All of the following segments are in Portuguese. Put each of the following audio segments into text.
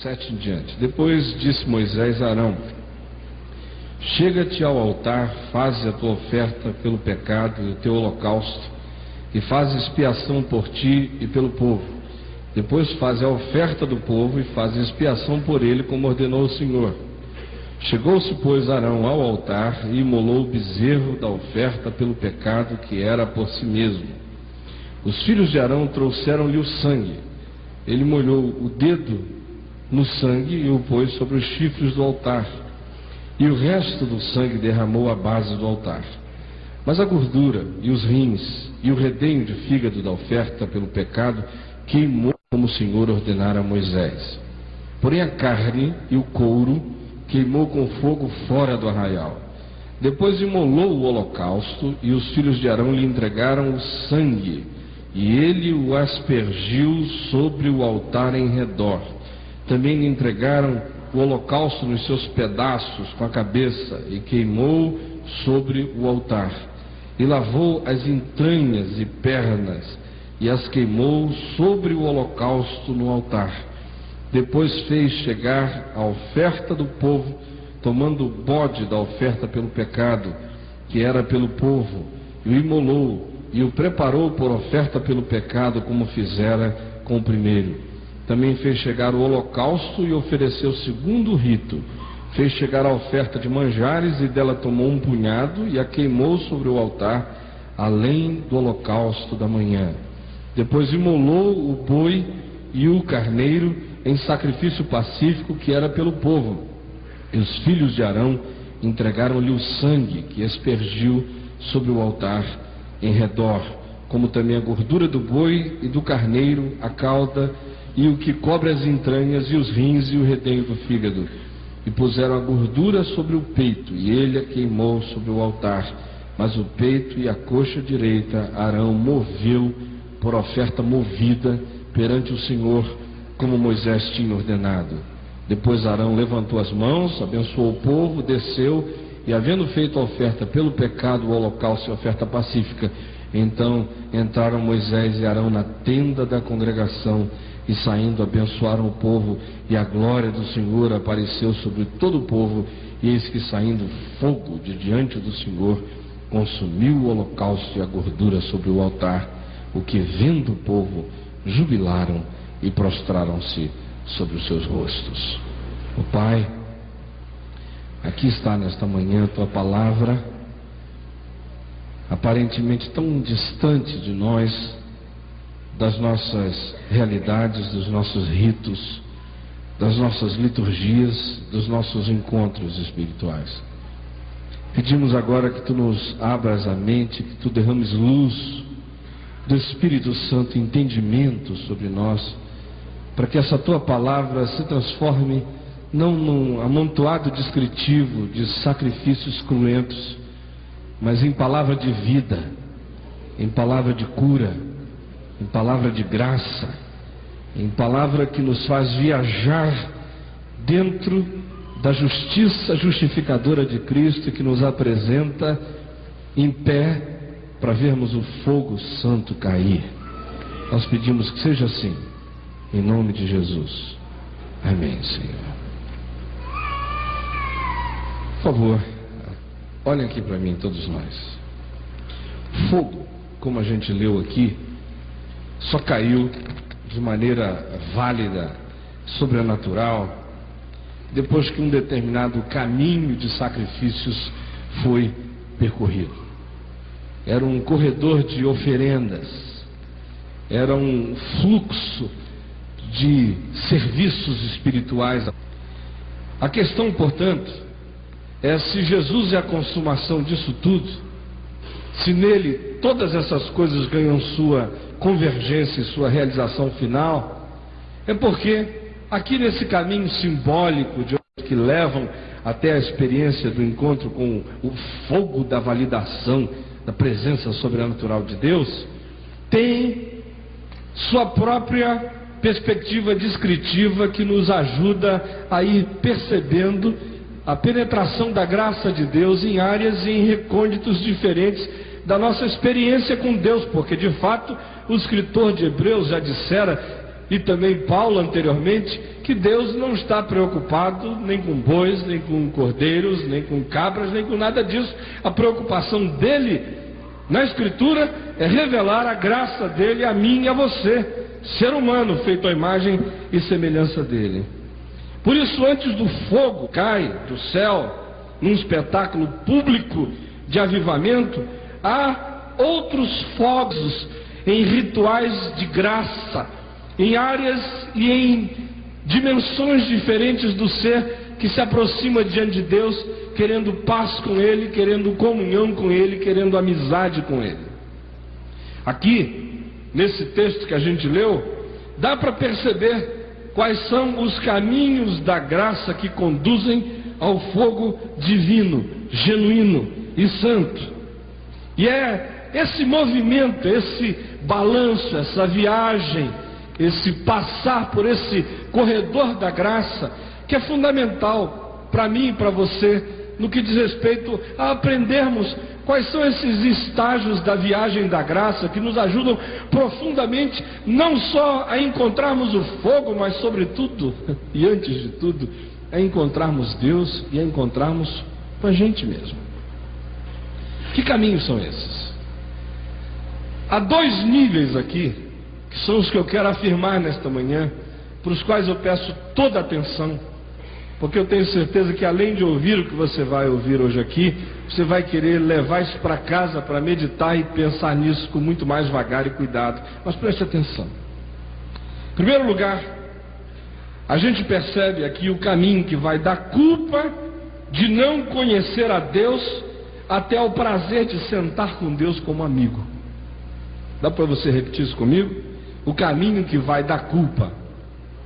7 em diante. Depois disse Moisés a Arão: chega-te ao altar, faze a tua oferta pelo pecado e o teu holocausto, e faz expiação por ti e pelo povo. Depois faz a oferta do povo e faz expiação por ele, como ordenou o Senhor. Chegou-se, pois, Arão ao altar e imolou o bezerro da oferta pelo pecado, que era por si mesmo. Os filhos de Arão trouxeram-lhe o sangue. Ele molhou o dedo no sangue e o pôs sobre os chifres do altar, e o resto do sangue derramou à base do altar. Mas a gordura e os rins e o redenho de fígado da oferta pelo pecado queimou, como o Senhor ordenara a Moisés. Porém a carne e o couro queimou com fogo fora do arraial. Depois imolou o holocausto, e os filhos de Arão lhe entregaram o sangue, e ele o aspergiu sobre o altar em redor. Também lhe entregaram o holocausto nos seus pedaços com a cabeça, e queimou sobre o altar. E lavou as entranhas e pernas, e as queimou sobre o holocausto no altar. Depois fez chegar a oferta do povo, tomando o bode da oferta pelo pecado, que era pelo povo, e o imolou, e o preparou por oferta pelo pecado, como fizera com o primeiro. Também fez chegar o holocausto e ofereceu o segundo rito. Fez chegar a oferta de manjares, e dela tomou um punhado e a queimou sobre o altar, além do holocausto da manhã. Depois imolou o boi e o carneiro em sacrifício pacífico, que era pelo povo. E os filhos de Arão entregaram-lhe o sangue, que aspergiu sobre o altar em redor, como também a gordura do boi e do carneiro, a cauda e o que cobre as entranhas, e os rins e o redenho do fígado. E puseram a gordura sobre o peito, e ele a queimou sobre o altar. Mas o peito e a coxa direita Arão moveu por oferta movida perante o Senhor, como Moisés tinha ordenado. Depois Arão levantou as mãos, abençoou o povo, desceu, e havendo feito a oferta pelo pecado, o holocausto e a oferta pacífica, então entraram Moisés e Arão na tenda da congregação, e saindo abençoaram o povo, e a glória do Senhor apareceu sobre todo o povo, e eis que saindo fogo de diante do Senhor, consumiu o holocausto e a gordura sobre o altar, o que vendo o povo, jubilaram e prostraram-se sobre os seus rostos. O Pai, aqui está nesta manhã a Tua palavra, aparentemente tão distante de nós, das nossas realidades, dos nossos ritos, das nossas liturgias, dos nossos encontros espirituais. Pedimos agora que Tu nos abras a mente, que Tu derrames luz do Espírito Santo, entendimento sobre nós, para que essa Tua palavra se transforme não num amontoado descritivo de sacrifícios cruentos, mas em palavra de vida, em palavra de cura, em palavra de graça, em palavra que nos faz viajar dentro da justiça justificadora de Cristo, e que nos apresenta em pé para vermos o fogo santo cair. Nós pedimos que seja assim, em nome de Jesus. Amém, Senhor. Por favor, olhem aqui para mim, todos nós. Fogo, como a gente leu aqui, só caiu de maneira válida, sobrenatural, depois que um determinado caminho de sacrifícios foi percorrido. Era um corredor de oferendas, era um fluxo de serviços espirituais. A questão, portanto, é se Jesus é a consumação disso tudo, se nele todas essas coisas ganham sua convergência e sua realização final, é porque aqui nesse caminho simbólico de que levam até a experiência do encontro com o fogo da validação da presença sobrenatural de Deus, tem sua própria perspectiva descritiva que nos ajuda a ir percebendo a penetração da graça de Deus em áreas e em recônditos diferentes da nossa experiência com Deus, porque de fato o escritor de Hebreus já dissera e também Paulo anteriormente, que Deus não está preocupado nem com bois, nem com cordeiros, nem com cabras, nem com nada disso. A preocupação dele na Escritura é revelar a graça dele a mim e a você, ser humano feito à imagem e semelhança dele. Por isso, antes do fogo cai do céu, num espetáculo público de avivamento, há outros fogos em rituais de graça, em áreas e em dimensões diferentes do ser que se aproxima diante de Deus, querendo paz com Ele, querendo comunhão com Ele, querendo amizade com Ele. Aqui, nesse texto que a gente leu, dá para perceber quais são os caminhos da graça que conduzem ao fogo divino, genuíno e santo. E é esse movimento, esse balanço, essa viagem, esse passar por esse corredor da graça, que é fundamental para mim e para você, no que diz respeito a aprendermos quais são esses estágios da viagem da graça que nos ajudam profundamente, não só a encontrarmos o fogo, mas sobretudo, e antes de tudo, a encontrarmos Deus e a encontrarmos com a gente mesmo. Que caminhos são esses? Há dois níveis aqui, que são os que eu quero afirmar nesta manhã, para os quais eu peço toda a atenção, porque eu tenho certeza que além de ouvir o que você vai ouvir hoje aqui, você vai querer levar isso para casa para meditar e pensar nisso com muito mais vagar e cuidado. Mas preste atenção. Em primeiro lugar, a gente percebe aqui o caminho que vai da culpa de não conhecer a Deus até o prazer de sentar com Deus como amigo. Dá para você repetir isso comigo? O caminho que vai da culpa.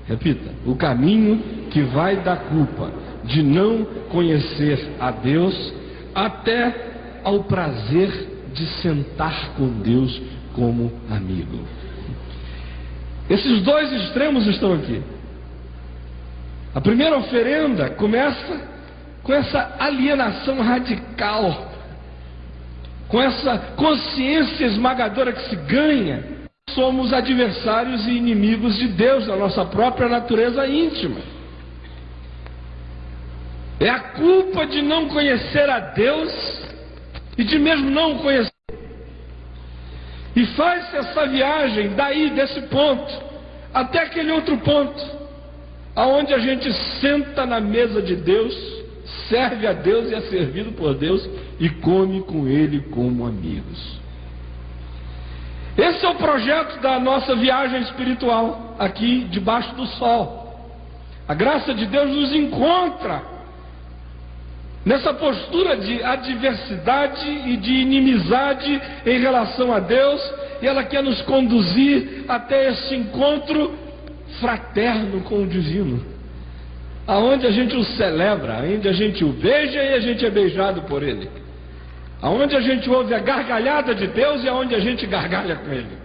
Repita. O caminho que vai da culpa de não conhecer a Deus até ao prazer de sentar com Deus como amigo. Esses dois extremos estão aqui. A primeira oferenda começa com essa alienação radical, com essa consciência esmagadora que se ganha. Somos adversários e inimigos de Deus, da nossa própria natureza íntima. É a culpa de não conhecer a Deus e de mesmo não conhecer. E faz-se essa viagem daí, desse ponto, até aquele outro ponto, aonde a gente senta na mesa de Deus, serve a Deus e é servido por Deus e come com Ele como amigos. Esse é o projeto da nossa viagem espiritual aqui debaixo do sol. A graça de Deus nos encontra nessa postura de adversidade e de inimizade em relação a Deus, e ela quer nos conduzir até esse encontro fraterno com o divino, aonde a gente o celebra, aonde a gente o beija e a gente é beijado por Ele, aonde a gente ouve a gargalhada de Deus e aonde a gente gargalha com Ele,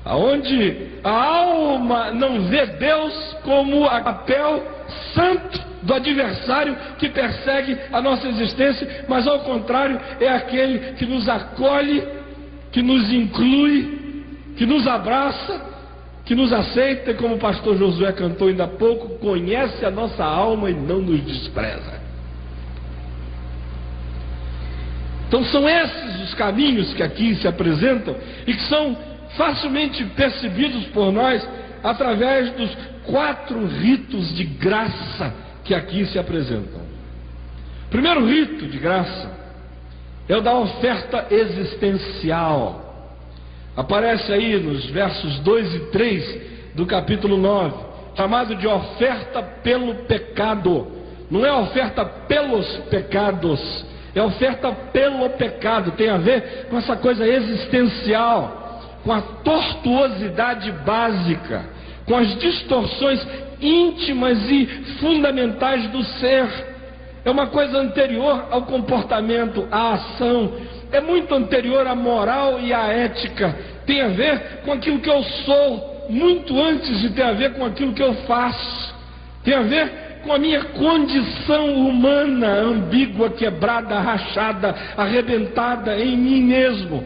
aonde a alma não vê Deus como o papel santo do adversário que persegue a nossa existência, mas ao contrário, é aquele que nos acolhe, que nos inclui, que nos abraça, que nos aceita, como o pastor Josué cantou ainda há pouco, conhece a nossa alma e não nos despreza. Então são esses os caminhos que aqui se apresentam e que são facilmente percebidos por nós através dos 4 ritos de graça que aqui se apresentam. O primeiro rito de graça é o da oferta existencial. Aparece aí nos versos 2 e 3 do capítulo 9, chamado de oferta pelo pecado. Não é oferta pelos pecados, é oferta pelo pecado. Tem a ver com essa coisa existencial, com a tortuosidade básica, com as distorções íntimas e fundamentais do ser. É uma coisa anterior ao comportamento, à ação, é muito anterior à moral e à ética. Tem a ver com aquilo que eu sou, muito antes de ter a ver com aquilo que eu faço. Tem a ver com a minha condição humana, ambígua, quebrada, rachada, arrebentada em mim mesmo.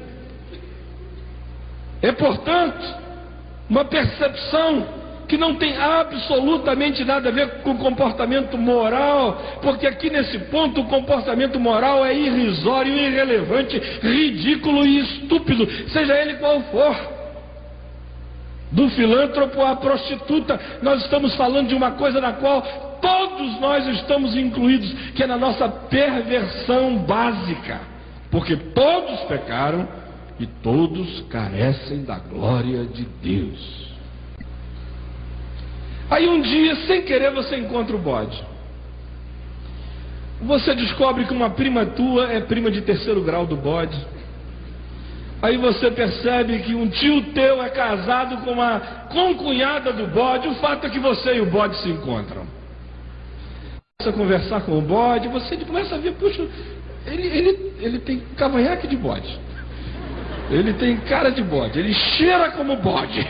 É, portanto, uma percepção que não tem absolutamente nada a ver com o comportamento moral, porque aqui nesse ponto o comportamento moral é irrisório, irrelevante, ridículo e estúpido, seja ele qual for. Do filântropo à prostituta, nós estamos falando de uma coisa na qual todos nós estamos incluídos, que é na nossa perversão básica, porque todos pecaram e todos carecem da glória de Deus. Aí um dia, sem querer, você encontra o bode. Você descobre que uma prima tua é prima de terceiro grau do bode. Aí você percebe que um tio teu é casado com uma concunhada do bode. O fato é que você e o bode se encontram. Começa a conversar com o bode, você começa a ver, puxa, ele tem cavanhaque de bode. Ele tem cara de bode, ele cheira como bode.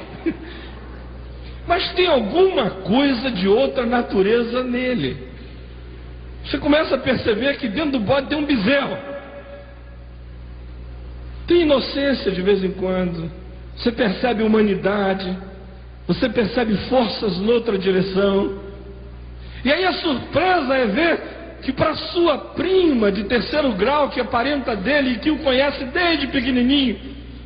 Mas tem alguma coisa de outra natureza nele. Você começa a perceber que dentro do bode tem um bezerro. Tem inocência de vez em quando. Você percebe humanidade. Você percebe forças noutra direção. E aí a surpresa é ver que para sua prima de terceiro grau, que é parenta dele e que o conhece desde pequenininho,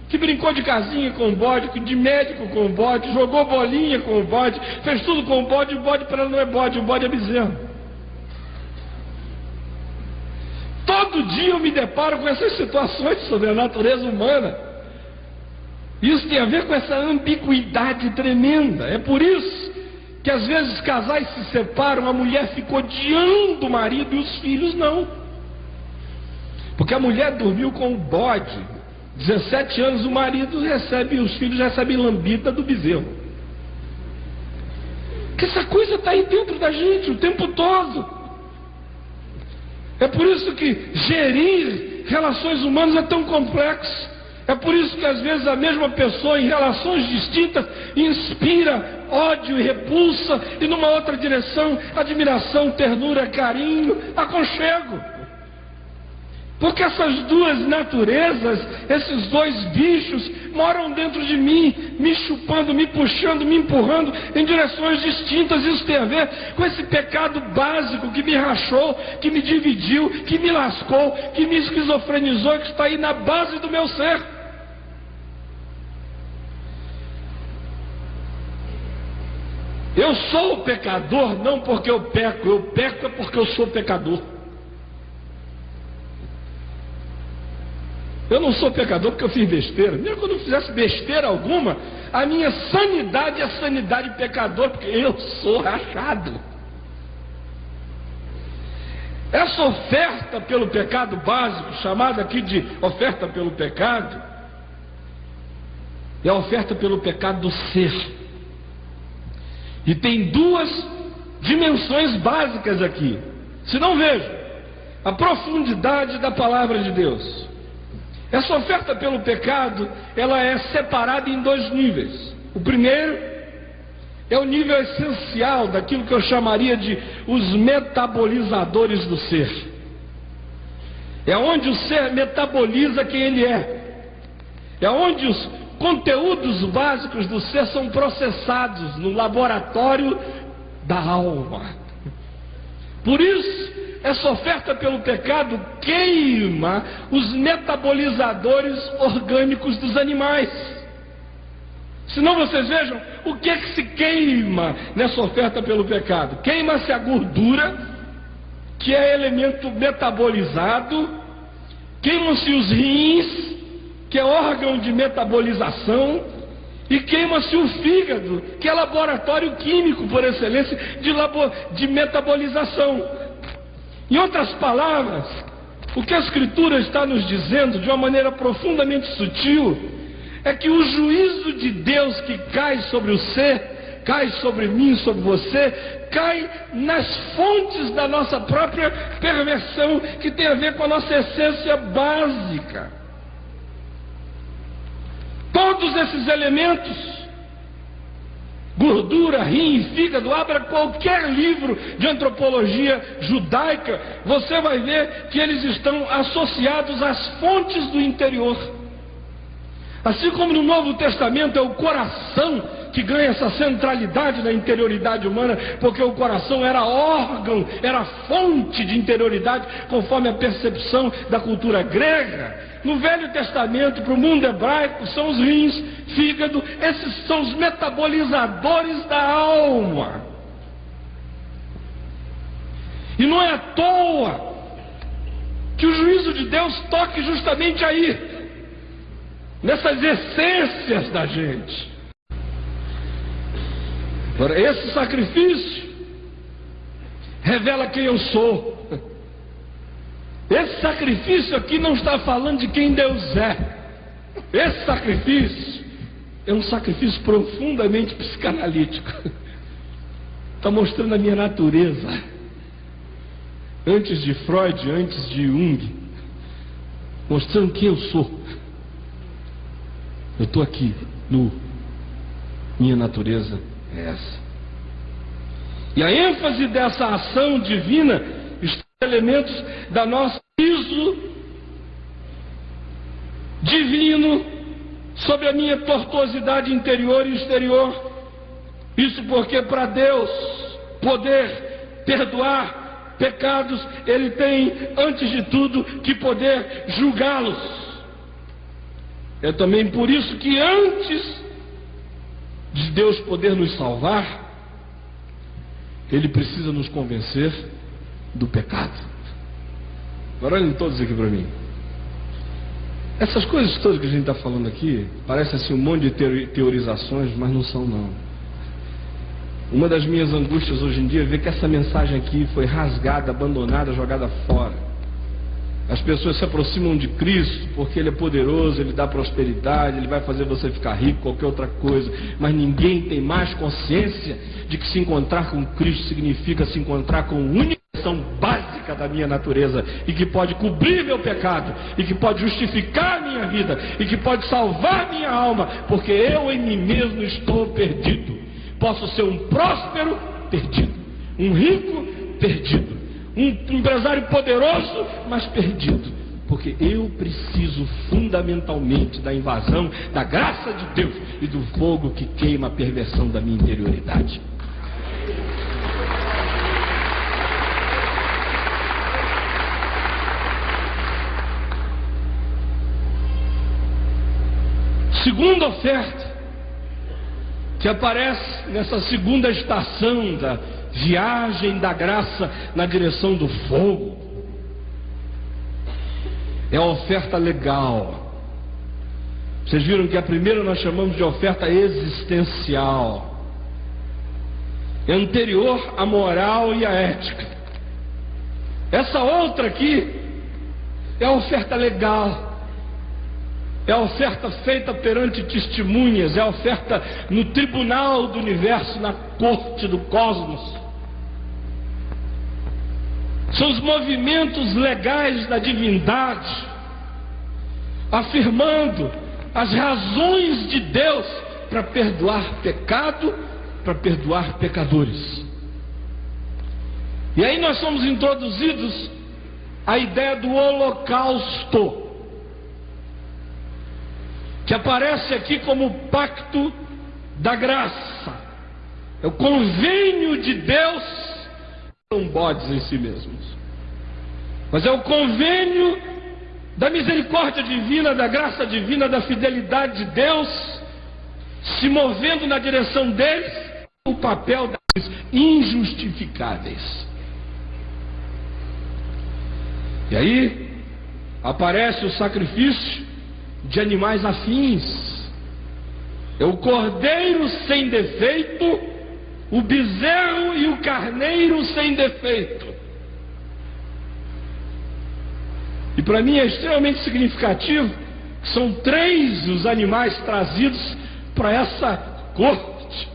que brincou de casinha com o bode, de médico com o bode, jogou bolinha com o bode, fez tudo com o bode para ela não é bode, o bode é bezerro. Todo dia eu me deparo com essas situações sobre a natureza humana. Isso tem a ver com essa ambiguidade tremenda. É por isso que às vezes casais se separam, a mulher fica odiando o marido e os filhos não. Porque a mulher dormiu com o bode. 17 anos o marido recebe, os filhos recebem lambida do bezerro. Que essa coisa está aí dentro da gente o tempo todo. É por isso que gerir relações humanas é tão complexo. É por isso que às vezes a mesma pessoa em relações distintas inspira ódio e repulsa, e numa outra direção admiração, ternura, carinho, aconchego. Porque essas duas naturezas, esses dois bichos, moram dentro de mim, me chupando, me puxando, me empurrando em direções distintas. Isso tem a ver com esse pecado básico que me rachou, que me dividiu, que me lascou, que me esquizofrenizou, que está aí na base do meu ser. Eu sou pecador não porque eu peco é porque eu sou pecador. Eu não sou pecador porque eu fiz besteira. Mesmo quando eu fizesse besteira alguma, a minha sanidade é sanidade pecador, porque eu sou rachado. Essa oferta pelo pecado básico, chamada aqui de oferta pelo pecado, é a oferta pelo pecado do ser. E tem duas dimensões básicas aqui. Se não vejo a profundidade da palavra de Deus. Essa oferta pelo pecado, ela é separada em dois níveis. O primeiro é o nível essencial daquilo que eu chamaria de os metabolizadores do ser. É onde o ser metaboliza quem ele é. É onde os conteúdos básicos do ser são processados no laboratório da alma. Por isso, essa oferta pelo pecado queima os metabolizadores orgânicos dos animais. Senão vocês vejam o que é que se queima nessa oferta pelo pecado. Queima-se a gordura, que é elemento metabolizado. Queimam-se os rins, que é órgão de metabolização. E queima-se o fígado, que é laboratório químico por excelência de metabolização. Em outras palavras, o que a Escritura está nos dizendo de uma maneira profundamente sutil é que o juízo de Deus que cai sobre o ser, cai sobre mim, sobre você, cai nas fontes da nossa própria perversão, que tem a ver com a nossa essência básica. Todos esses elementos, gordura, rim, fígado, abra qualquer livro de antropologia judaica, você vai ver que eles estão associados às fontes do interior. Assim como no Novo Testamento é o coração que ganha essa centralidade na interioridade humana, porque o coração era órgão, era fonte de interioridade, conforme a percepção da cultura grega. No Velho Testamento, para o mundo hebraico, são os rins, fígado, esses são os metabolizadores da alma. E não é à toa que o juízo de Deus toque justamente aí, nessas essências da gente. Agora, esse sacrifício revela quem eu sou. Esse sacrifício aqui não está falando de quem Deus é. Esse sacrifício é um sacrifício profundamente psicanalítico. Está mostrando a minha natureza. Antes de Freud, antes de Jung, mostrando quem eu sou. Eu estou aqui, nu. Minha natureza é essa. E a ênfase dessa ação divina está em elementos da nosso juízo divino sobre a minha tortuosidade interior e exterior. Isso porque para Deus poder perdoar pecados, Ele tem, antes de tudo, que poder julgá-los. É também por isso que antes de Deus poder nos salvar, Ele precisa nos convencer do pecado. Agora olhem todos aqui para mim. Essas coisas todas que a gente está falando aqui, parecem assim um monte de teorizações, mas não são não. Uma das minhas angústias hoje em dia é ver que essa mensagem aqui foi rasgada, abandonada, jogada fora. As pessoas se aproximam de Cristo porque Ele é poderoso, Ele dá prosperidade, Ele vai fazer você ficar rico, qualquer outra coisa. Mas ninguém tem mais consciência de que se encontrar com Cristo significa se encontrar com a única questão básica da minha natureza, e que pode cobrir meu pecado, e que pode justificar minha vida, e que pode salvar minha alma, porque eu em mim mesmo estou perdido. Posso ser um próspero perdido, um rico perdido, um empresário poderoso, mas perdido, porque eu preciso fundamentalmente da invasão da graça de Deus e do fogo que queima a perversão da minha interioridade. Segunda oferta que aparece nessa segunda estação da viagem da graça na direção do fogo é a oferta legal. Vocês viram que a primeira nós chamamos de oferta existencial, é anterior à moral e à ética. Essa outra aqui é a oferta legal. É a oferta feita perante testemunhas, é a oferta no tribunal do universo, na corte do cosmos. São os movimentos legais da divindade, afirmando as razões de Deus para perdoar pecado, para perdoar pecadores. E aí nós somos introduzidos à ideia do holocausto, que aparece aqui como o pacto da graça. É o convênio de Deus, não bodes em si mesmos, mas é o convênio da misericórdia divina, da graça divina, da fidelidade de Deus, se movendo na direção deles, o papel das injustificáveis. E aí aparece o sacrifício de animais afins. É o cordeiro sem defeito, o bezerro e o carneiro sem defeito. E para mim é extremamente significativo que são 3 os animais trazidos para essa corte.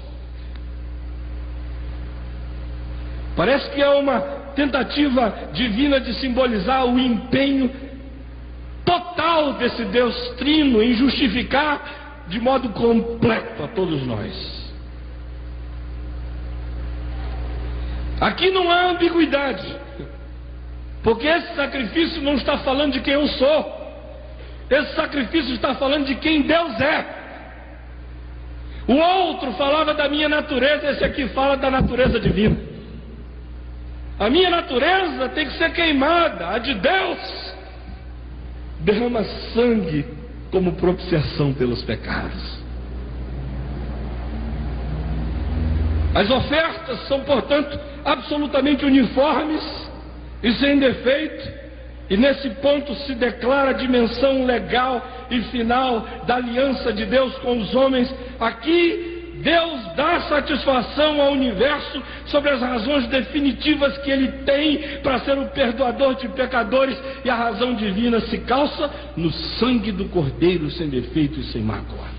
Parece que é uma tentativa divina de simbolizar o empenho total desse Deus trino em justificar de modo completo a todos nós. Aqui não há ambiguidade, porque esse sacrifício não está falando de quem eu sou, esse sacrifício está falando de quem Deus é. O outro falava da minha natureza, esse aqui fala da natureza divina. A minha natureza tem que ser queimada, a de Deus derrama sangue como propiciação pelos pecados. As ofertas são, portanto, absolutamente uniformes e sem defeito, e nesse ponto se declara a dimensão legal e final da aliança de Deus com os homens. Aqui, Deus dá satisfação ao universo sobre as razões definitivas que Ele tem para ser o perdoador de pecadores, e a razão divina se calça no sangue do Cordeiro sem defeito e sem mácula.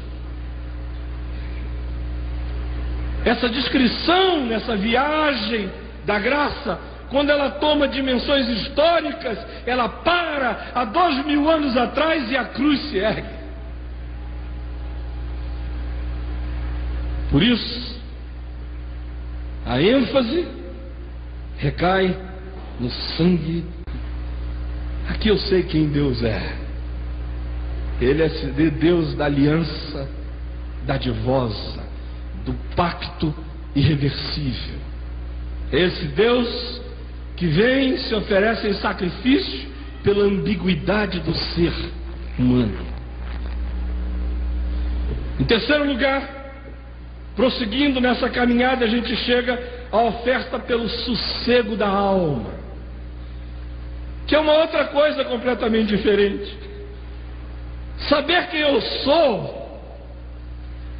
Essa descrição nessa viagem da graça, quando ela toma dimensões históricas, ela para há 2000 anos atrás e a cruz se ergue. Por isso, a ênfase recai no sangue. Aqui eu sei quem Deus é. Ele é Deus da aliança dadivosa, do pacto irreversível. Esse Deus que vem e se oferece em sacrifício pela ambiguidade do ser humano. Em terceiro lugar, prosseguindo nessa caminhada, a gente chega à oferta pelo sossego da alma, que é uma outra coisa completamente diferente. Saber quem eu sou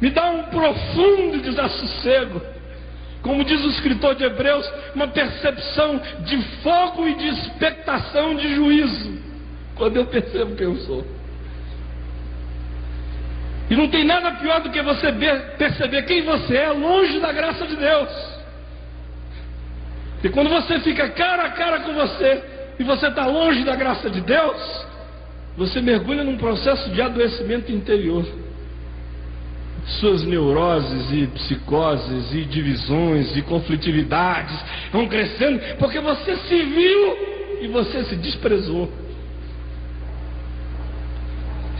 me dá um profundo desassossego. Como diz o escritor de Hebreus, uma percepção de fogo e de expectação de juízo, quando eu percebo quem eu sou. E não tem nada pior do que você perceber quem você é longe da graça de Deus. E quando você fica cara a cara com você, e você está longe da graça de Deus, você mergulha num processo de adoecimento interior. Suas neuroses e psicoses e divisões e conflitividades vão crescendo, porque você se viu e você se desprezou.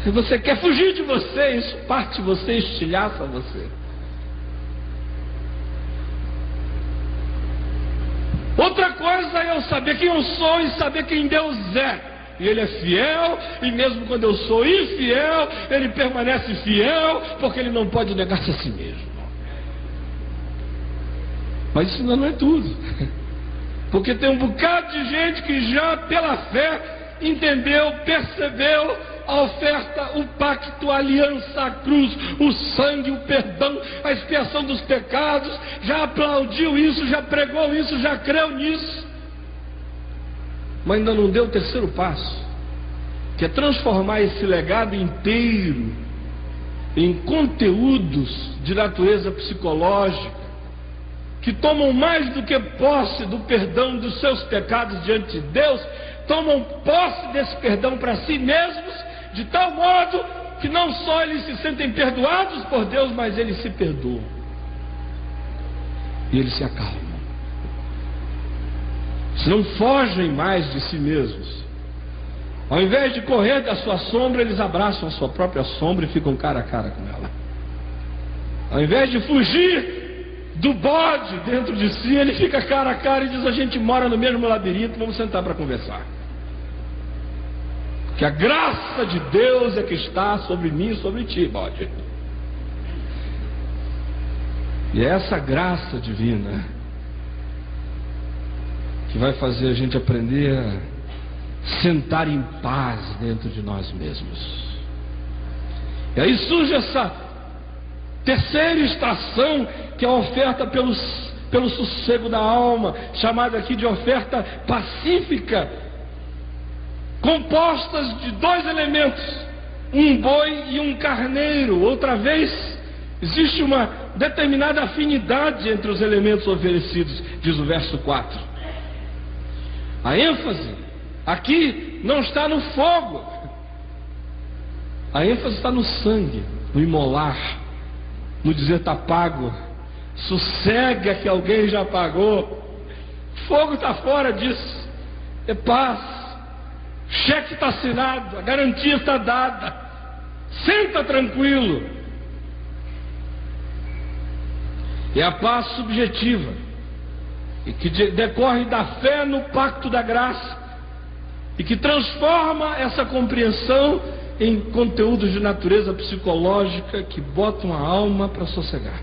E você quer fugir de você, isso parte de você, estilhaça você. Outra coisa é eu saber quem eu sou e saber quem Deus é. E Ele é fiel, e mesmo quando eu sou infiel, Ele permanece fiel, porque Ele não pode negar-se a si mesmo. Mas isso ainda não é tudo. Porque tem um bocado de gente que já pela fé entendeu, percebeu a oferta, o pacto, a aliança, a cruz, o sangue, o perdão, a expiação dos pecados, já aplaudiu isso, já pregou isso, já creu nisso. Mas ainda não deu o terceiro passo, que é transformar esse legado inteiro em conteúdos de natureza psicológica, que tomam mais do que posse do perdão dos seus pecados diante de Deus, tomam posse desse perdão para si mesmos, de tal modo que não só eles se sentem perdoados por Deus, mas eles se perdoam. E eles se acalmam. Se não fogem mais de si mesmos. Ao invés de correr da sua sombra, eles abraçam a sua própria sombra e ficam cara a cara com ela. Ao invés de fugir do bode dentro de si, ele fica cara a cara e diz: a gente mora no mesmo labirinto, vamos sentar para conversar. Que a graça de Deus é que está sobre mim e sobre ti, bode. E é essa graça divina que vai fazer a gente aprender a sentar em paz dentro de nós mesmos. E aí surge essa terceira estação, que é a oferta pelo sossego da alma, chamada aqui de oferta pacífica, compostas de dois elementos, um boi e um carneiro. Outra vez, existe uma determinada afinidade entre os elementos oferecidos, diz o verso 4. A ênfase aqui não está no fogo, a ênfase está no sangue, no imolar, no dizer está pago, sossega que alguém já pagou, fogo está fora disso, é paz, cheque está assinado, a garantia está dada, senta tranquilo. É a paz subjetiva, e que decorre da fé no pacto da graça, e que transforma essa compreensão em conteúdos de natureza psicológica que botam a alma para sossegar.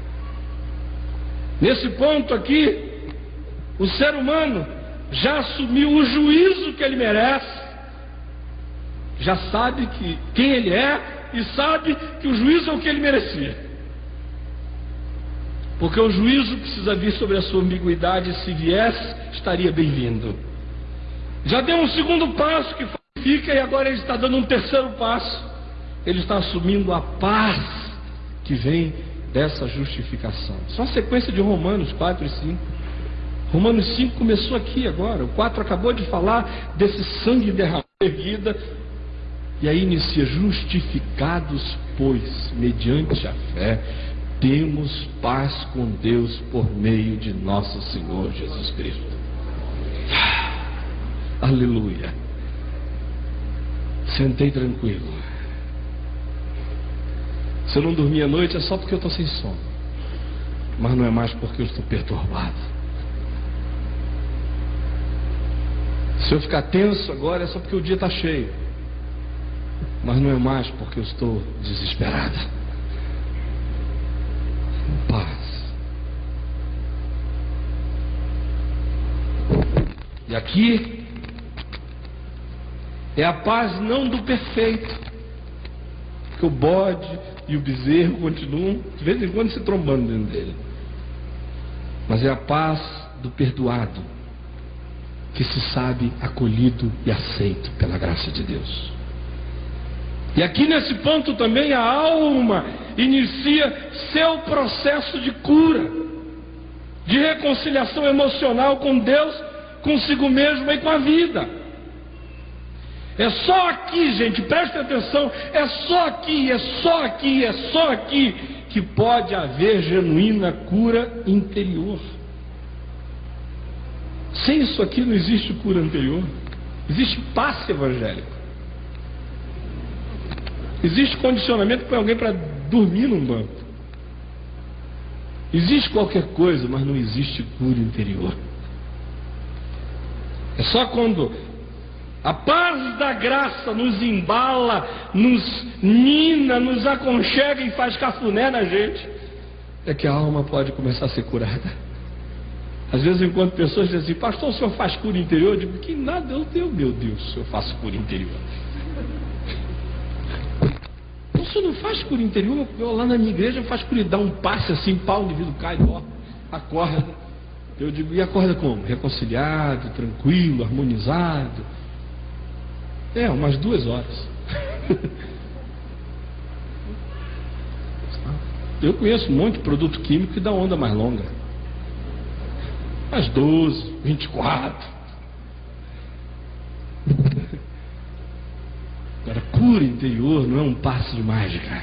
Nesse ponto aqui, o ser humano já assumiu o juízo que ele merece, já sabe quem ele é e sabe que o juízo é o que ele merecia. Porque o juízo precisa vir sobre a sua ambiguidade, e se viesse, estaria bem-vindo. Já deu um segundo passo que fica, e agora ele está dando um terceiro passo. Ele está assumindo a paz que vem dessa justificação. Só a sequência de Romanos 4 e 5. Romanos 5 começou aqui agora. O 4 acabou de falar desse sangue derramado em vida. E aí inicia: justificados, pois, mediante a fé, temos paz com Deus por meio de nosso Senhor Jesus Cristo. Aleluia. Sentei tranquilo. Se eu não dormir à noite é só porque eu estou sem sono, mas não é mais porque eu estou perturbado. Se eu ficar tenso agora é só porque o dia está cheio, mas não é mais porque eu estou desesperado. Paz. E aqui é a paz não do perfeito, porque o bode e o bezerro continuam de vez em quando se trombando dentro dele, mas é a paz do perdoado, que se sabe acolhido e aceito pela graça de Deus. E aqui nesse ponto também a alma inicia seu processo de cura, de reconciliação emocional com Deus, consigo mesmo e com a vida. É só aqui, gente, prestem atenção, é só aqui, é só aqui, é só aqui que pode haver genuína cura interior. Sem isso aqui não existe cura interior. Existe passe evangélico. Existe condicionamento que põe alguém para dormir num banco. Existe qualquer coisa, mas não existe cura interior. É só quando a paz da graça nos embala, nos nina, nos aconchega e faz cafuné na gente, é que a alma pode começar a ser curada. Às vezes eu encontro pessoas que dizem assim: pastor, o senhor faz cura interior? Eu digo: que nada, meu Deus, eu faço cura interior. O senhor não faz cura interior? Eu lá na minha igreja faço cura, dá um passe assim, pau, o indivíduo cai, acorda. Eu digo: e acorda como? Reconciliado, tranquilo, harmonizado. Umas 2 horas. Eu conheço um monte de produto químico que dá onda mais longa. Umas 12, 24. Agora, cura interior não é um passe de mágica.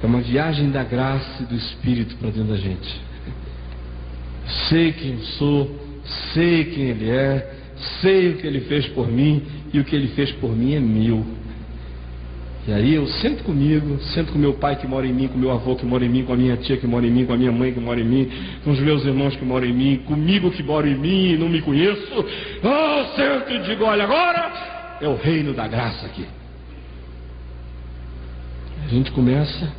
É uma viagem da graça e do Espírito para dentro da gente. Sei quem eu sou, sei quem Ele é, sei o que Ele fez por mim, e o que Ele fez por mim é meu. E aí eu sento comigo, sento com meu pai que mora em mim, com meu avô que mora em mim, com a minha tia que mora em mim, com a minha mãe que mora em mim, com os meus irmãos que moram em mim, comigo que mora em mim e não me conheço. Sento e digo: olha, agora é o reino da graça aqui. A gente começa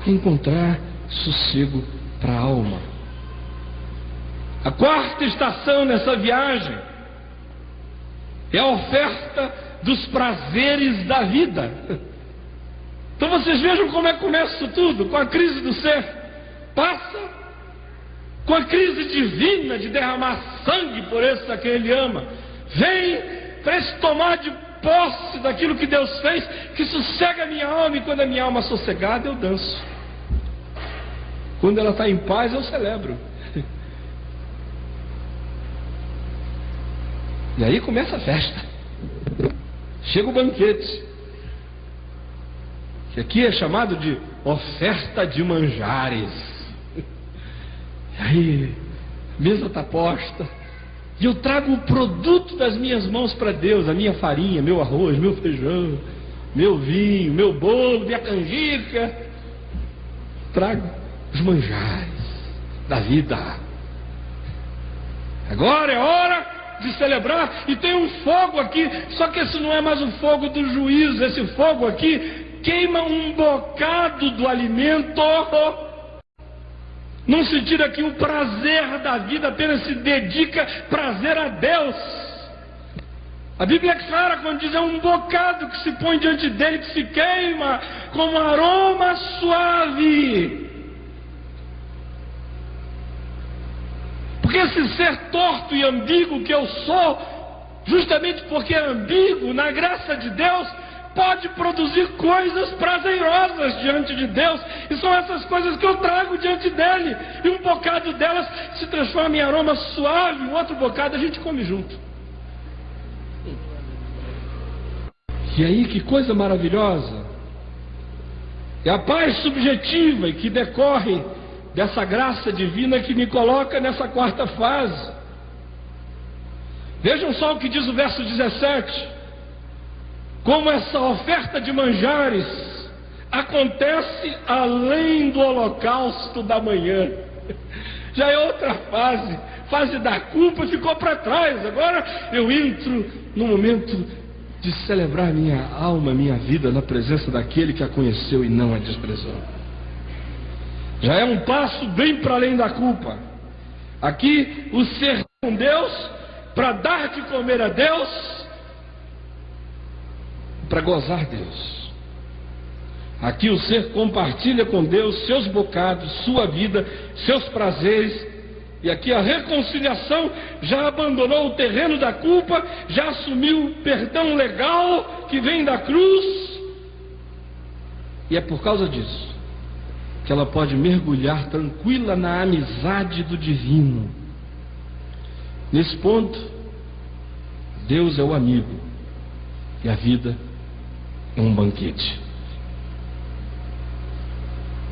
a encontrar sossego para a alma. A quarta estação nessa viagem é a oferta dos prazeres da vida. Então vocês vejam como é que começa isso tudo, com a crise do ser. Passa com a crise divina de derramar sangue por esse a quem Ele ama. Vem para esse tomar de posse daquilo que Deus fez, que sossega a minha alma, e quando a minha alma é sossegada eu danço. Quando ela está em paz eu celebro. E aí começa a festa. Chega o banquete, que aqui é chamado de oferta de manjares. E aí, a mesa está posta, e eu trago o produto das minhas mãos para Deus: a minha farinha, meu arroz, meu feijão, meu vinho, meu bolo, minha canjica. trago os manjares da vida. Agora é hora de celebrar, e tem um fogo aqui, só que esse não é mais o fogo do juízo, esse fogo aqui queima um bocado do alimento, num sentido aqui o prazer da vida apenas se dedica prazer a Deus. A Bíblia é clara quando diz é um bocado que se põe diante dele, que se queima como aroma suave. Porque esse ser torto e ambíguo que eu sou, justamente porque é ambíguo, na graça de Deus, pode produzir coisas prazerosas diante de Deus, e são essas coisas que eu trago diante dele, e um bocado delas se transforma em aroma suave, o outro bocado a gente come junto. E aí, que coisa maravilhosa! É a paz subjetiva e que decorre dessa graça divina que me coloca nessa quarta fase. Vejam só o que diz o verso 17. Como essa oferta de manjares acontece além do holocausto da manhã. Já é outra fase. Fase da culpa ficou para trás. Agora eu entro no momento de celebrar minha alma, minha vida na presença daquele que a conheceu e não a desprezou. Já é um passo bem para além da culpa. Aqui o ser com Deus, para dar de comer a Deus, para gozar Deus. Aqui o ser compartilha com Deus seus bocados, sua vida, seus prazeres. E aqui a reconciliação já abandonou o terreno da culpa, já assumiu o perdão legal que vem da cruz. E é por causa disso que ela pode mergulhar tranquila na amizade do divino. Nesse ponto, Deus é o amigo e a vida é um banquete.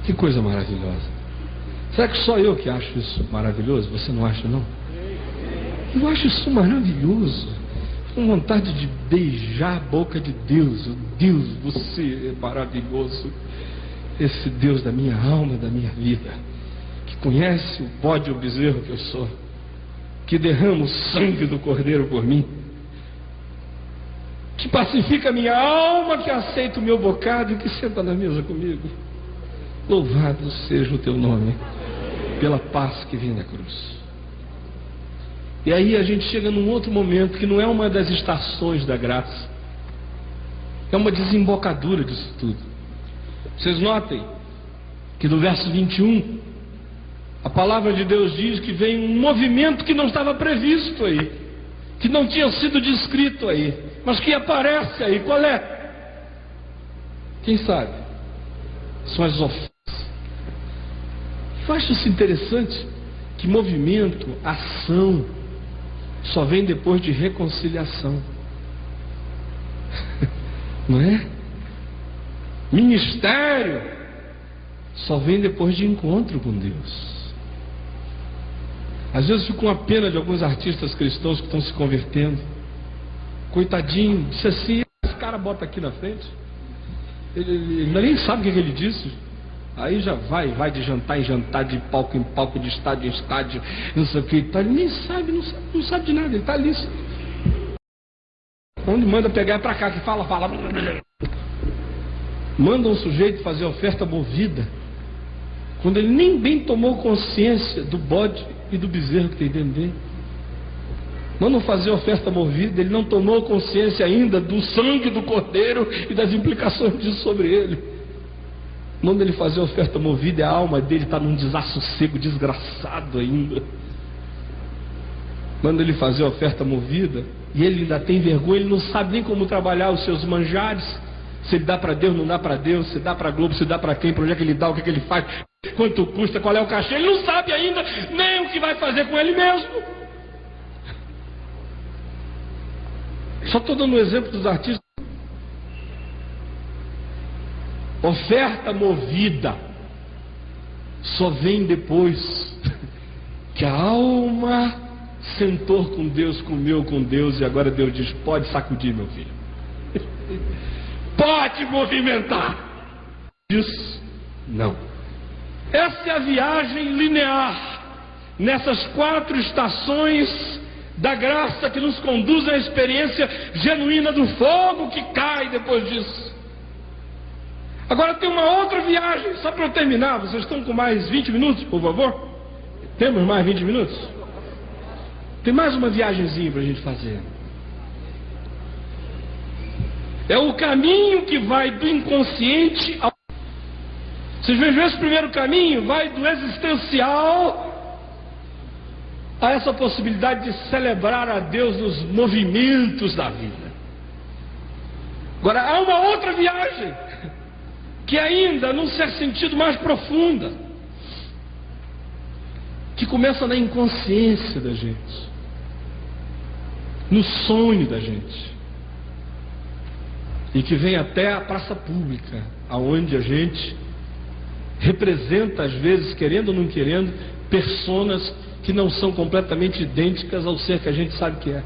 Que coisa maravilhosa! Será que só eu que acho isso maravilhoso? Você não acha, não? Eu acho isso maravilhoso. Com vontade de beijar a boca de Deus. Deus, você é maravilhoso. Esse Deus da minha alma, da minha vida, que conhece o bode e o bezerro que eu sou, que derrama o sangue do Cordeiro por mim, que pacifica a minha alma, que aceita o meu bocado e que senta na mesa comigo. Louvado seja o teu nome, pela paz que vem da cruz. E aí a gente chega num outro momento, que não é uma das estações da graça, é uma desembocadura disso tudo. Vocês notem que no verso 21, a palavra de Deus diz que vem um movimento que não estava previsto aí, que não tinha sido descrito aí, mas que aparece aí. Qual é? Quem sabe? São as ofertas. Eu acho isso interessante, que movimento, ação, só vem depois de reconciliação. Não é? Ministério só vem depois de encontro com Deus. Às vezes fico com a pena de alguns artistas cristãos que estão se convertendo. Coitadinho, disse assim, esse cara bota aqui na frente, ele nem sabe o que ele disse. Aí já vai de jantar em jantar, de palco em palco, de estádio em estádio, não sei o que, ele nem sabe, não sabe de nada, ele está ali. Quando manda pegar é para cá, que fala. Manda um sujeito fazer oferta movida, quando ele nem bem tomou consciência do bode e do bezerro que tem dentro dele. Mandam fazer oferta movida, ele não tomou consciência ainda do sangue do Cordeiro e das implicações disso sobre ele. Manda ele fazer oferta movida e a alma dele está num desassossego desgraçado ainda. Manda ele fazer oferta movida e ele ainda tem vergonha, ele não sabe nem como trabalhar os seus manjares. Se ele dá para Deus, não dá para Deus, se dá para Globo, se dá para quem, para onde é que ele dá, o que é que ele faz, quanto custa, qual é o cachê, ele não sabe ainda nem o que vai fazer com ele mesmo. Só estou dando um exemplo dos artistas. Oferta movida só vem depois que a alma sentou com Deus, comeu com Deus, e agora Deus diz: pode sacudir, meu filho, pode movimentar. Diz não. Essa é a viagem linear, nessas 4 estações da graça que nos conduzem à experiência genuína do fogo que cai depois disso. Agora tem uma outra viagem, só para eu terminar, vocês estão com mais 20 minutos, por favor? Temos mais 20 minutos? Tem mais uma viagenzinha para a gente fazer. É o caminho que vai do inconsciente ao... Vocês vejam, esse primeiro caminho vai do existencial a essa possibilidade de celebrar a Deus nos movimentos da vida. Agora, há uma outra viagem, que ainda, num certo sentido, mais profunda, que começa na inconsciência da gente, no sonho da gente, e que vem até a praça pública, aonde a gente representa, às vezes, querendo ou não querendo, personas que não são completamente idênticas ao ser que a gente sabe que é.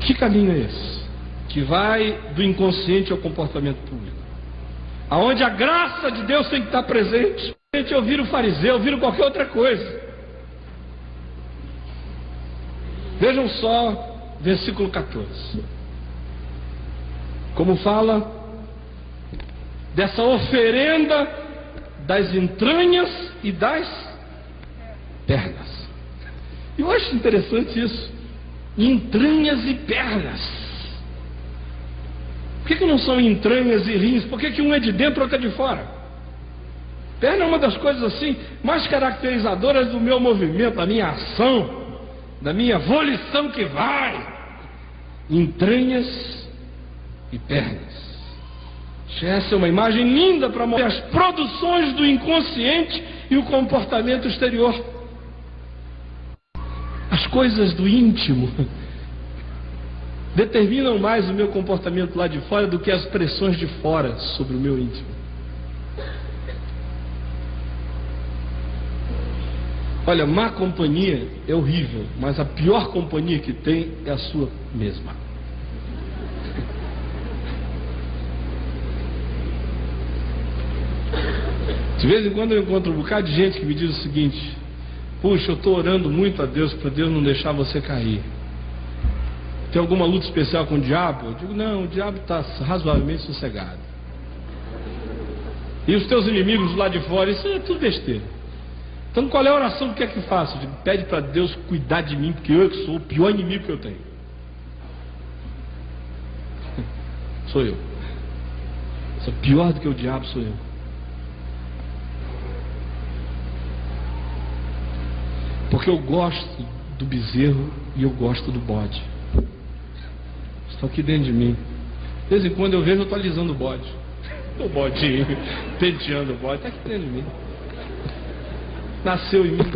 Que caminho é esse? Que vai do inconsciente ao comportamento público, aonde a graça de Deus tem que estar presente. Eu viro fariseu, eu viro qualquer outra coisa. Vejam só, versículo 14. Como fala dessa oferenda das entranhas e das pernas. E eu acho interessante isso. Entranhas e pernas. Por que não são entranhas e rins? Por que um é de dentro e outro é de fora? Perna é uma das coisas assim mais caracterizadoras do meu movimento, da minha ação, da minha volição que vai. Entranhas e pernas. Essa é uma imagem linda para mostrar as produções do inconsciente e o comportamento exterior. As coisas do íntimo determinam mais o meu comportamento lá de fora do que as pressões de fora sobre o meu íntimo. Olha, má companhia é horrível, mas a pior companhia que tem é a sua mesma. De vez em quando eu encontro um bocado de gente que me diz o seguinte: puxa, eu estou orando muito a Deus para Deus não deixar você cair. Tem alguma luta especial com o diabo? Eu digo, não, o diabo está razoavelmente sossegado. E os teus inimigos lá de fora, isso é tudo besteira. Então qual é a oração que quer que faça? Eu digo, pede para Deus cuidar de mim, porque eu que sou o pior inimigo que eu tenho. Sou eu. Sou pior do que o diabo, sou eu. Porque eu gosto do bezerro e eu gosto do bode. Estão aqui dentro de mim. De vez em quando eu vejo, eu estou alisando o bode. O bodinho, penteando o bode, está aqui dentro de mim. Nasceu em mim.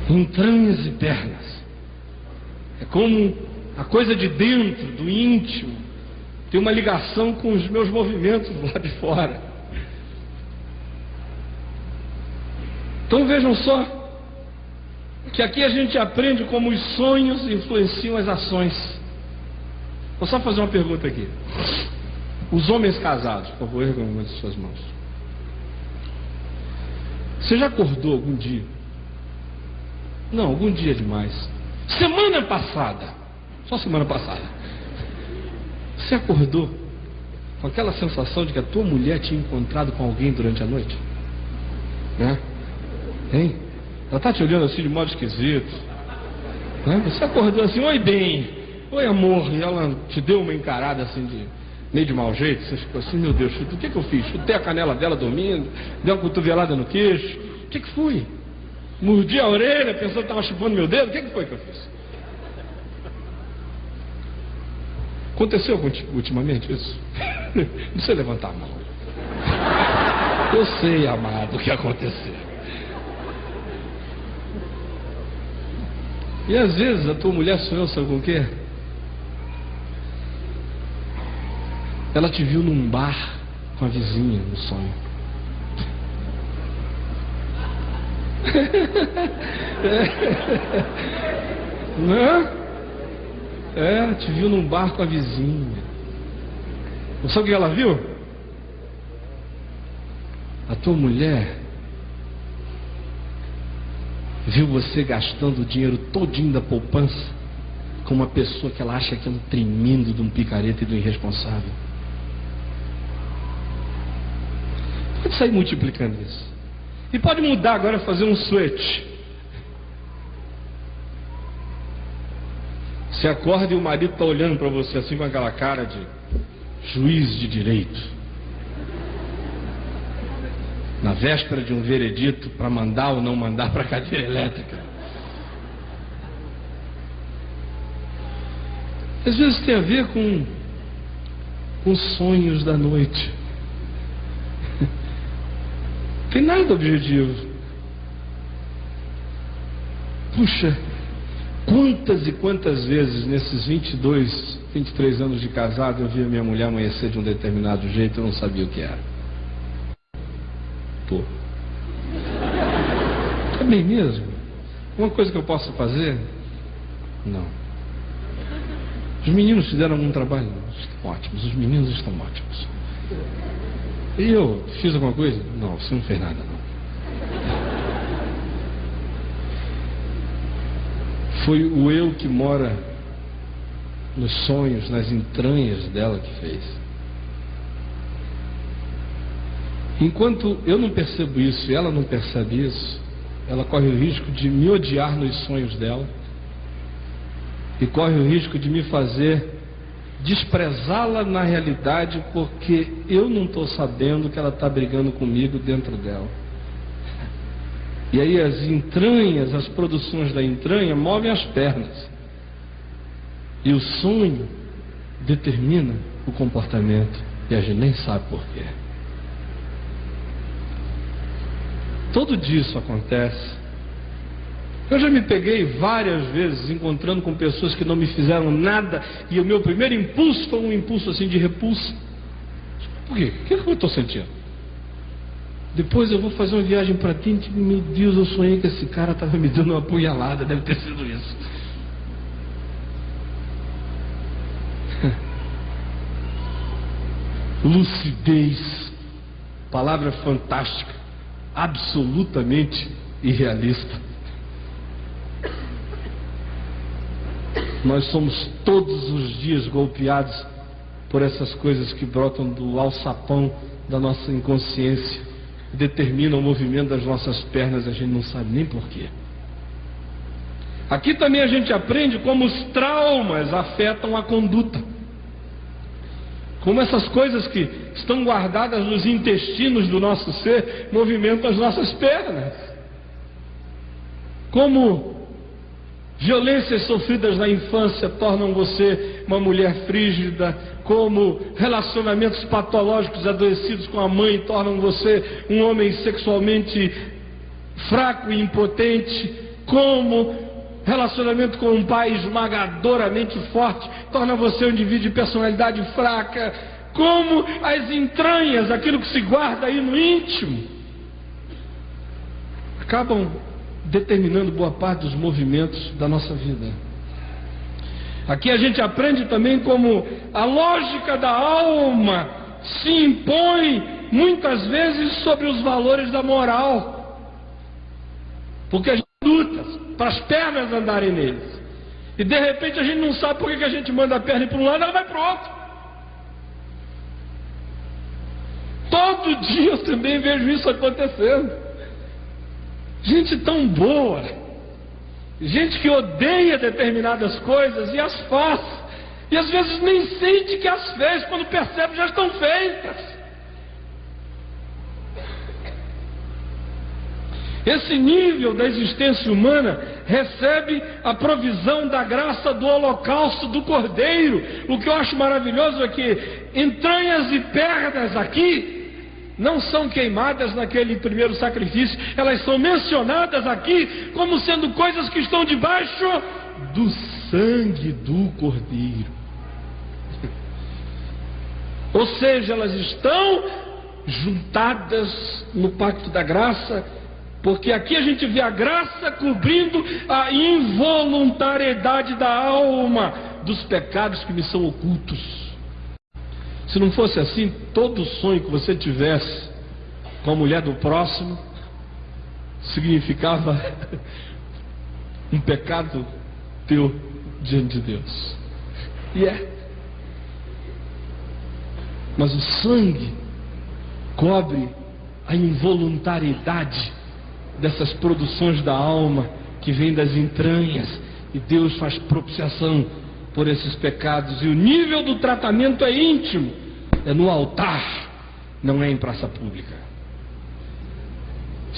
Entranhas e pernas. É como a coisa de dentro, do íntimo, tem uma ligação com os meus movimentos lá de fora. Então vejam só, que aqui a gente aprende como os sonhos influenciam as ações. Vou só fazer uma pergunta aqui. Os homens casados, por favor, ergam uma de suas mãos. Você já acordou algum dia? Não, algum dia demais. Semana passada, só semana passada, você acordou com aquela sensação de que a tua mulher tinha encontrado com alguém durante a noite? Né? Hein? Ela está te olhando assim de modo esquisito. Né? Você acordou assim, oi bem, oi amor, e ela te deu uma encarada assim de meio de mau jeito. Você ficou assim, meu Deus, o que eu fiz? Chutei a canela dela dormindo, dei uma cotovelada no queixo. O que foi? Mordi a orelha, pensando que estava chupando meu dedo. O que foi que eu fiz? Aconteceu ultimamente isso? Não precisa levantar a mão. Eu sei, amado, o que aconteceu. E às vezes a tua mulher sonhou, sabe com o quê? Ela te viu num bar com a vizinha no sonho. Não? Te viu num bar com a vizinha. Não sabe o que ela viu? A tua mulher viu você gastando o dinheiro todinho da poupança com uma pessoa que ela acha que é um tremendo de um picareta e de um irresponsável. Pode sair multiplicando isso. E pode mudar agora, fazer um switch. Você acorda e o marido está olhando para você assim com aquela cara de juiz de direito, na véspera de um veredito para mandar ou não mandar para a cadeira elétrica. Às vezes tem a ver com sonhos da noite. Tem nada objetivo. Puxa, quantas e quantas vezes nesses 23 anos de casado eu vi a minha mulher amanhecer de um determinado jeito e eu não sabia o que era. Pô, é bem mesmo? Uma coisa que eu posso fazer? Não. Os meninos fizeram algum trabalho? Estão ótimos, os meninos estão ótimos. E eu fiz alguma coisa? Não, você não fez nada, não. Foi o eu que mora nos sonhos, nas entranhas dela que fez. Enquanto eu não percebo isso e ela não percebe isso, ela corre o risco de me odiar nos sonhos dela e corre o risco de me fazer desprezá-la na realidade, porque eu não estou sabendo que ela está brigando comigo dentro dela. E aí as entranhas, as produções da entranha movem as pernas. E o sonho determina o comportamento. E a gente nem sabe por quê. Todo dia isso acontece. Eu já me peguei várias vezes encontrando com pessoas que não me fizeram nada. E o meu primeiro impulso foi um impulso assim de repulsa. Por quê? O que eu estou sentindo? Depois eu vou fazer uma viagem para Tinta e, meu Deus, eu sonhei que esse cara estava me dando uma punhalada. Deve ter sido isso. Lucidez, palavra fantástica, absolutamente irrealista. Nós somos todos os dias golpeados por essas coisas que brotam do alçapão da nossa inconsciência, determinam o movimento das nossas pernas, a gente não sabe nem porquê. Aqui também a gente aprende como os traumas afetam a conduta. Como essas coisas que estão guardadas nos intestinos do nosso ser movimentam as nossas pernas. Como violências sofridas na infância tornam você uma mulher frígida, como relacionamentos patológicos adoecidos com a mãe tornam você um homem sexualmente fraco e impotente, como relacionamento com um pai esmagadoramente forte torna você um indivíduo de personalidade fraca, como as entranhas, aquilo que se guarda aí no íntimo, acabam determinando boa parte dos movimentos da nossa vida. Aqui a gente aprende também como a lógica da alma se impõe muitas vezes sobre os valores da moral, porque a gente luta para as pernas andarem neles, e de repente a gente não sabe por que a gente manda a perna ir para um lado e ela vai para o outro. Todo dia eu também vejo isso acontecendo. Gente tão boa, gente que odeia determinadas coisas e as faz, e às vezes nem sente que as fez, quando percebe já estão feitas. Esse nível da existência humana recebe a provisão da graça do holocausto do Cordeiro. O que eu acho maravilhoso é que entranhas e pernas aqui não são queimadas naquele primeiro sacrifício, elas são mencionadas aqui como sendo coisas que estão debaixo do sangue do Cordeiro. Ou seja, elas estão juntadas no pacto da graça, porque aqui a gente vê a graça cobrindo a involuntariedade da alma. dos pecados que me são ocultos. Se não fosse assim, todo sonho que você tivesse com a mulher do próximo significava um pecado teu diante de Deus. E mas o sangue cobre a involuntariedade dessas produções da alma que vêm das entranhas, e Deus faz propiciação por esses pecados. E o nível do tratamento é íntimo, é no altar, não é em praça pública.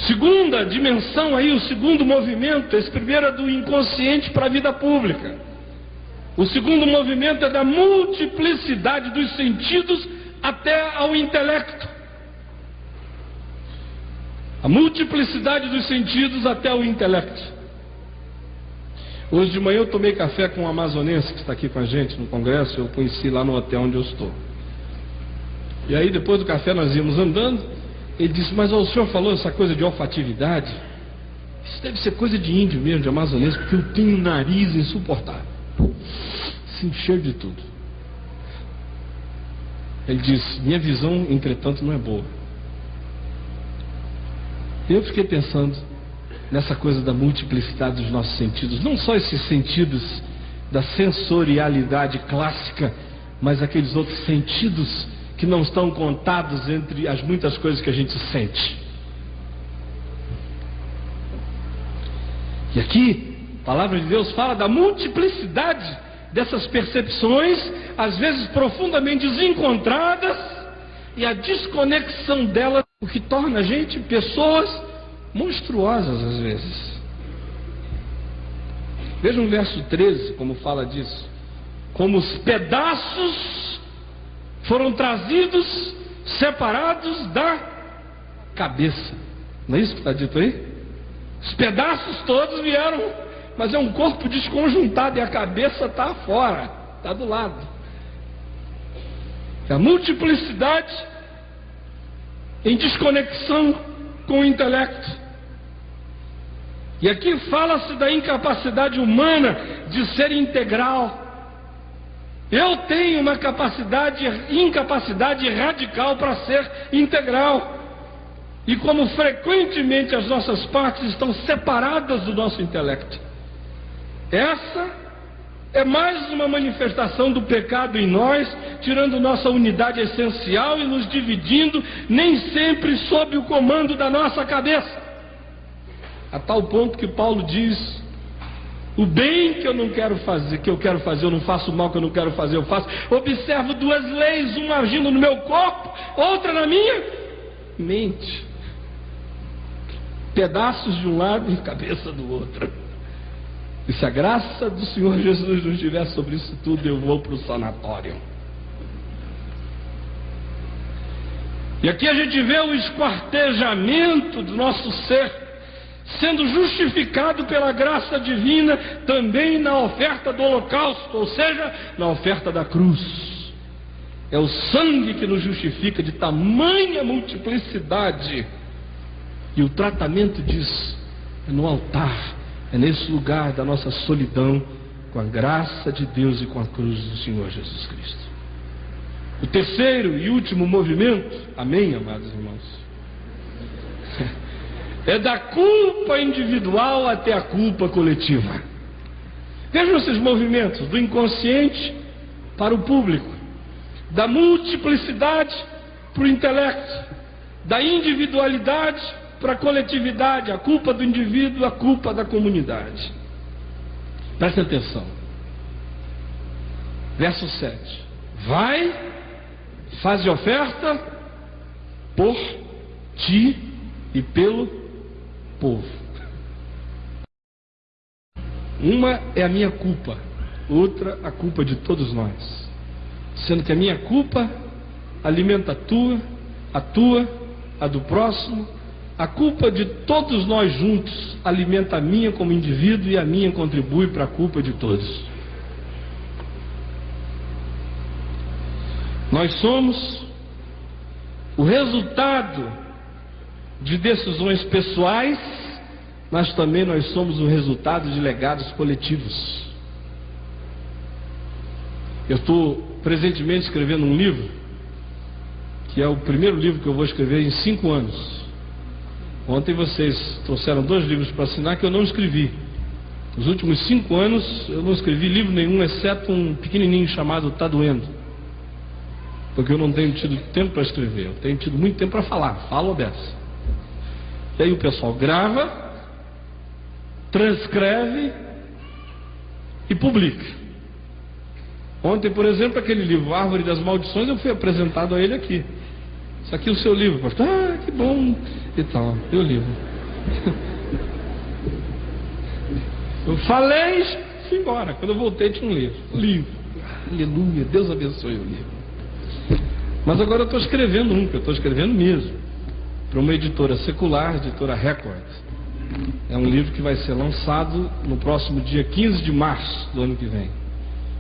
Segunda dimensão aí, o segundo movimento. Esse primeiro é do inconsciente para a vida pública. O segundo movimento é da multiplicidade dos sentidos até ao intelecto. A multiplicidade dos sentidos até o intelecto. Hoje de manhã eu tomei café com um amazonense que está aqui com a gente no congresso. Eu conheci lá no hotel onde eu estou. E aí depois do café nós íamos andando. Ele disse: mas o senhor falou essa coisa de olfatividade? Isso deve ser coisa de índio mesmo, de amazonense, porque eu tenho um nariz insuportável, assim, cheio de tudo. Ele disse: minha visão, entretanto, não é boa. Eu fiquei pensando nessa coisa da multiplicidade dos nossos sentidos. Não só esses sentidos da sensorialidade clássica, mas aqueles outros sentidos que não estão contados entre as muitas coisas que a gente sente. E aqui, a palavra de Deus fala da multiplicidade dessas percepções, às vezes profundamente desencontradas, e a desconexão delas, o que torna a gente pessoas monstruosas às vezes. Veja o verso 13, como fala disso. Como os pedaços foram trazidos, separados da cabeça. Não é isso que está dito aí? Os pedaços todos vieram, mas é um corpo desconjuntado e a cabeça está fora, está do lado. A multiplicidade em desconexão com o intelecto. E aqui fala-se da incapacidade humana de ser integral. Eu tenho uma incapacidade radical para ser integral. E como frequentemente as nossas partes estão separadas do nosso intelecto. Essa é mais uma manifestação do pecado em nós, tirando nossa unidade essencial e nos dividindo, nem sempre sob o comando da nossa cabeça. A tal ponto que Paulo diz: o bem que eu não quero fazer, que eu quero fazer, eu não faço, o mal que eu não quero fazer, eu faço. Observo duas leis, uma agindo no meu corpo, outra na minha mente. Pedaços de um lado e cabeça do outro. E se a graça do Senhor Jesus não estiver sobre isso tudo, eu vou para o sanatório. E aqui a gente vê o esquartejamento do nosso ser sendo justificado pela graça divina também na oferta do holocausto, ou seja, na oferta da cruz. É o sangue que nos justifica de tamanha multiplicidade. E o tratamento disso é no altar, é nesse lugar da nossa solidão, com a graça de Deus e com a cruz do Senhor Jesus Cristo. O terceiro e último movimento, amém, amados irmãos, é da culpa individual até a culpa coletiva. Vejam esses movimentos, do inconsciente para o público, da multiplicidade para o intelecto, da individualidade para a coletividade, a culpa do indivíduo, a culpa da comunidade. Prestem atenção. Verso 7. Vai, faze oferta por ti e pelo povo. Uma é a minha culpa, outra a culpa de todos nós. Sendo que a minha culpa alimenta a tua, a do próximo. A culpa de todos nós juntos alimenta a minha como indivíduo e a minha contribui para a culpa de todos. Nós somos o resultado de decisões pessoais, mas também nós somos o resultado de legados coletivos. Eu estou presentemente escrevendo um livro, que é o primeiro livro que eu vou escrever em 5 anos. Ontem vocês trouxeram 2 livros para assinar que eu não escrevi. Nos últimos 5 anos eu não escrevi livro nenhum, exceto um pequenininho chamado Tá Doendo. Porque eu não tenho tido tempo para escrever, eu tenho tido muito tempo para falar, falo dessa. E aí o pessoal grava, transcreve e publica. Ontem, por exemplo, aquele livro Árvore das Maldições, eu fui apresentado a ele aqui. Isso aqui é o seu livro, pastor. Ah, que bom. E tal, meu livro. Eu falei, fui embora. Quando eu voltei tinha um livro. Aleluia, Deus abençoe o livro. Mas agora eu estou escrevendo um, que eu estou escrevendo mesmo, para uma editora secular, editora Record. É um livro que vai ser lançado no próximo dia 15 de março do ano que vem,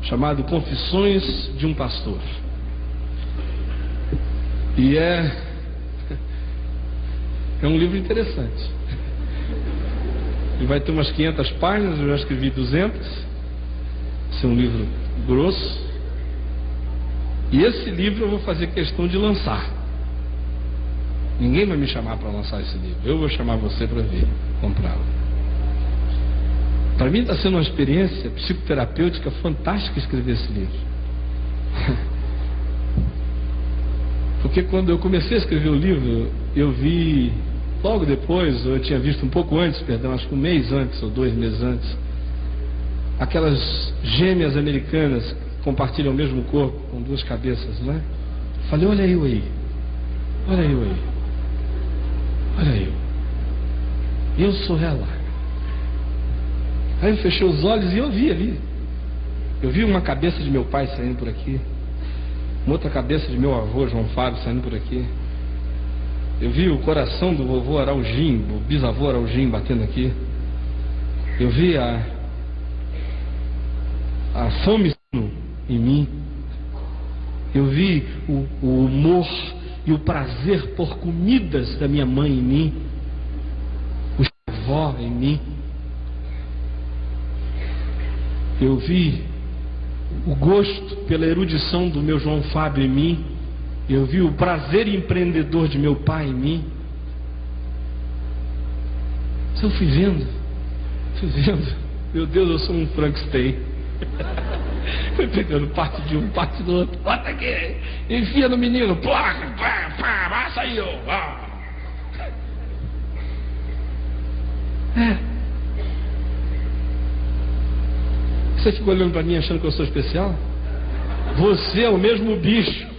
chamado Confissões de um Pastor. E é um livro interessante. Ele vai ter umas 500 páginas, eu já escrevi 200. Esse é um livro grosso. E esse livro eu vou fazer questão de lançar. Ninguém vai me chamar para lançar esse livro. Eu vou chamar você para vir comprá-lo. Para mim está sendo uma experiência psicoterapêutica fantástica escrever esse livro. Porque quando eu comecei a escrever o livro, eu vi logo depois, ou eu tinha visto um pouco antes, perdão, acho que 1 mês antes ou 2 meses antes, aquelas gêmeas americanas que compartilham o mesmo corpo, com 2 cabeças, né? Falei, olha eu aí, olha eu aí, olha eu sou ela. Aí eu fechei os olhos e eu vi ali. Eu vi uma cabeça de meu pai saindo por aqui, uma outra cabeça de meu avô, João Fábio, saindo por aqui. Eu vi o coração do vovô Araujim, o bisavô Araujim batendo aqui. Eu vi a fome em mim. Eu vi o humor e o prazer por comidas da minha mãe em mim, o avó em mim. Eu vi o gosto pela erudição do meu João Fábio em mim. Eu vi o prazer empreendedor de meu pai em mim. Eu fui vendo. Meu Deus, eu sou um Frankenstein. Fui pegando parte de um, parte do outro. Bota aqui, enfia no menino. Pá, saiu. Você fica olhando para mim achando que eu sou especial? Você é o mesmo bicho.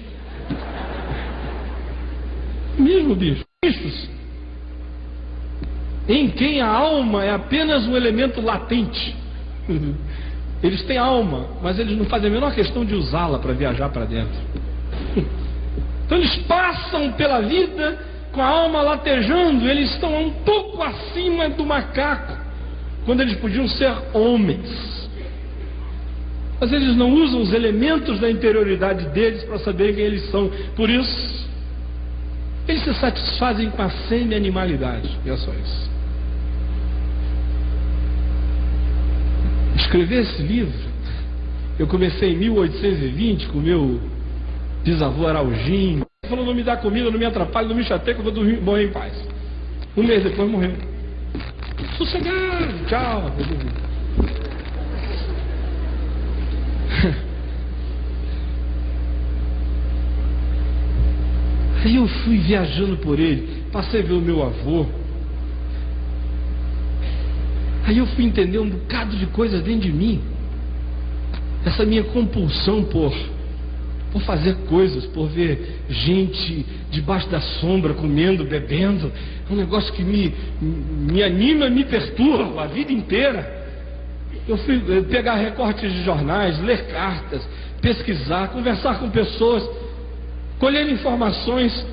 Mesmo bicho. Bichos em quem a alma é apenas um elemento latente. Eles têm alma, mas eles não fazem a menor questão de usá-la para viajar para dentro. Então eles passam pela vida com a alma latejando. Eles estão um pouco acima do macaco, quando eles podiam ser homens. Mas eles não usam os elementos da interioridade deles para saber quem eles são. Por isso, eles se satisfazem com a semi-animalidade. E é só isso. Escrever esse livro, eu comecei em 1820 com o meu bisavô Araujim. Ele falou, não me dá comida, não me atrapalhe, não me chateie, que eu vou morrer em paz. 1 mês depois morreu. Sossegado, tchau. Aí eu fui viajando por ele, passei a ver o meu avô. Aí eu fui entender um bocado de coisas dentro de mim. Essa minha compulsão por fazer coisas, por ver gente debaixo da sombra, comendo, bebendo. É um negócio que me anima, me perturba a vida inteira. Eu fui pegar recortes de jornais, ler cartas, pesquisar, conversar com pessoas, colher informações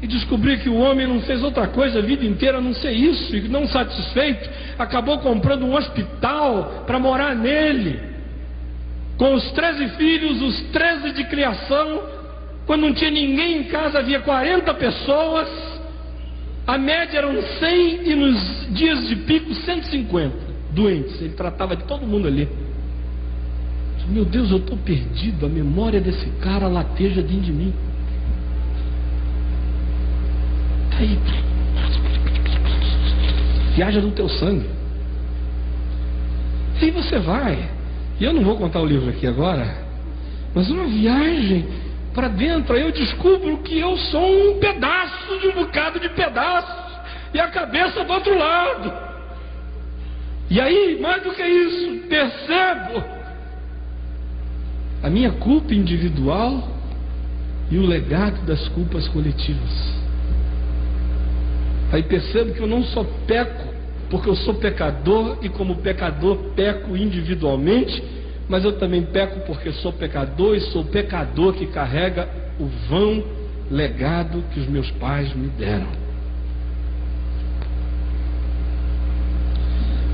e descobri que o homem não fez outra coisa a vida inteira a não ser isso, e não satisfeito, acabou comprando um hospital para morar nele, com os 13 filhos, os 13 de criação. Quando não tinha ninguém em casa, havia 40 pessoas, a média eram 100 e nos dias de pico 150 doentes. Ele tratava de todo mundo ali. Meu Deus, eu estou perdido, a memória desse cara lateja dentro de mim. Tá aí. Viaja no teu sangue. E aí você vai. E eu não vou contar o livro aqui agora, mas uma viagem para dentro, aí eu descubro que eu sou um pedaço de um bocado de pedaços, e a cabeça do outro lado. E aí, mais do que isso, percebo a minha culpa individual e o legado das culpas coletivas. Aí percebo que eu não só peco porque eu sou pecador, e como pecador peco individualmente, mas eu também peco porque sou pecador, e sou pecador que carrega o vão legado que os meus pais me deram.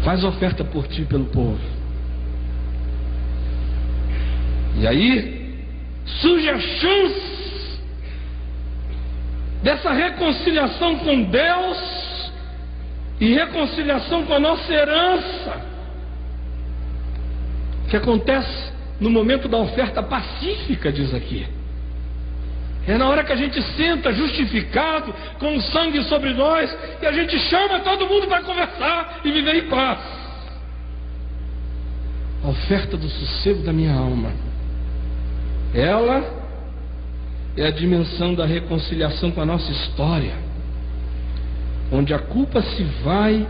Faz oferta por ti e pelo povo. E aí surge a chance dessa reconciliação com Deus e reconciliação com a nossa herança, que acontece no momento da oferta pacífica, diz aqui. É na hora que a gente senta justificado, com o sangue sobre nós, e a gente chama todo mundo para conversar e viver em paz. A oferta do sossego da minha alma, ela é a dimensão da reconciliação com a nossa história, onde a culpa se vai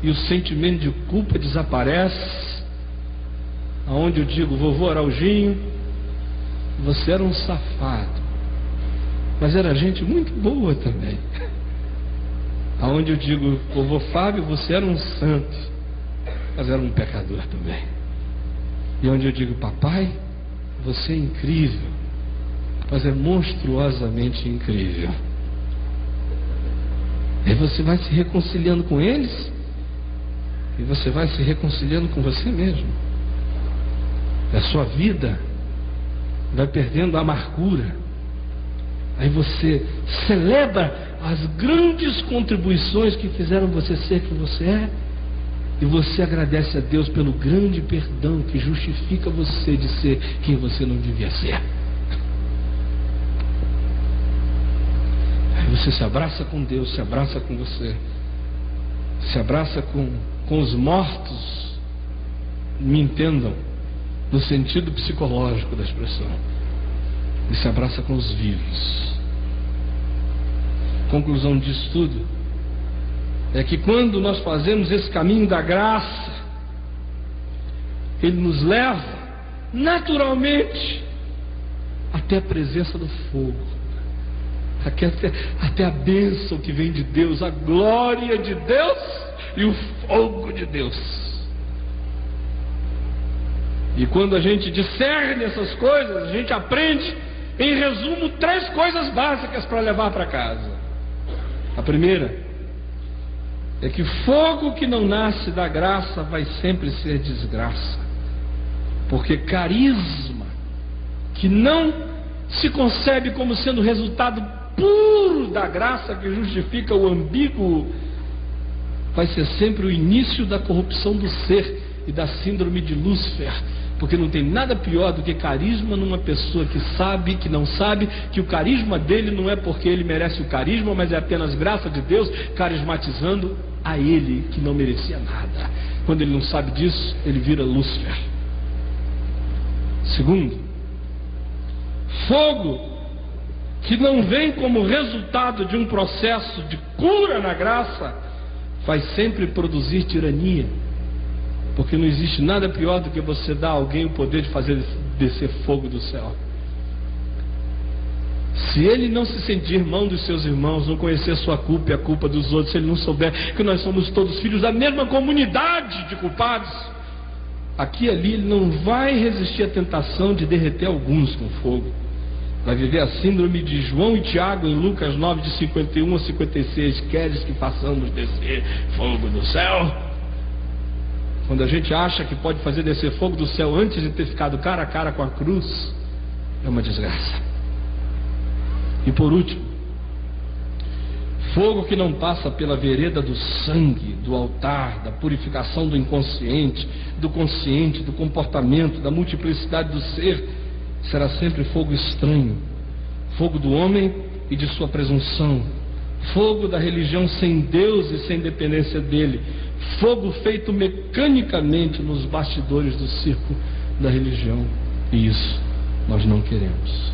e o sentimento de culpa desaparece, aonde eu digo: vovô Araujinho, você era um safado, mas era gente muito boa também. Aonde eu digo: vovô Fábio, você era um santo, mas era um pecador também. E onde eu digo: papai, você é incrível, mas é monstruosamente incrível. Aí você vai se reconciliando com eles, e você vai se reconciliando com você mesmo. A sua vida vai perdendo a amargura. Aí você celebra as grandes contribuições que fizeram você ser quem você é, e você agradece a Deus pelo grande perdão que justifica você de ser quem você não devia ser. Aí você se abraça com Deus, se abraça com você, se abraça com os mortos. Me entendam, no sentido psicológico da expressão, e se abraça com os vivos. Conclusão disso tudo é que quando nós fazemos esse caminho da graça, ele nos leva naturalmente até a presença do fogo, até a bênção que vem de Deus, a glória de Deus e o fogo de Deus. E quando a gente discerne essas coisas, a gente aprende, em resumo, 3 coisas básicas para levar para casa. A primeira é que fogo que não nasce da graça vai sempre ser desgraça, porque carisma que não se concebe como sendo resultado puro da graça que justifica o ambíguo, vai ser sempre o início da corrupção do ser e da síndrome de Lúcifer, porque não tem nada pior do que carisma numa pessoa que sabe, que não sabe, que o carisma dele não é porque ele merece o carisma, mas é apenas graça de Deus carismatizando a ele, que não merecia nada. Quando ele não sabe disso, ele vira Lúcifer. Segundo, fogo que não vem como resultado de um processo de cura na graça, vai sempre produzir tirania, porque não existe nada pior do que você dar a alguém o poder de fazer descer fogo do céu. Se ele não se sentir irmão dos seus irmãos, não conhecer sua culpa e a culpa dos outros, se ele não souber que nós somos todos filhos da mesma comunidade de culpados, aqui e ali ele não vai resistir à tentação de derreter alguns com fogo. Vai viver a síndrome de João e Tiago em Lucas 9, de 51 a 56. Queres que façamos descer fogo do céu? Quando a gente acha que pode fazer descer fogo do céu antes de ter ficado cara a cara com a cruz, é uma desgraça. E por último, Fogo que não passa pela vereda do sangue, do altar, da purificação do inconsciente, do consciente, do comportamento, da multiplicidade do ser, será sempre fogo estranho, fogo do homem e de sua presunção, fogo da religião sem Deus e sem dependência dele, fogo feito mecanicamente nos bastidores do circo da religião. E isso nós não queremos.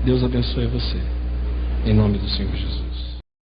Deus abençoe você, em nome do Senhor Jesus.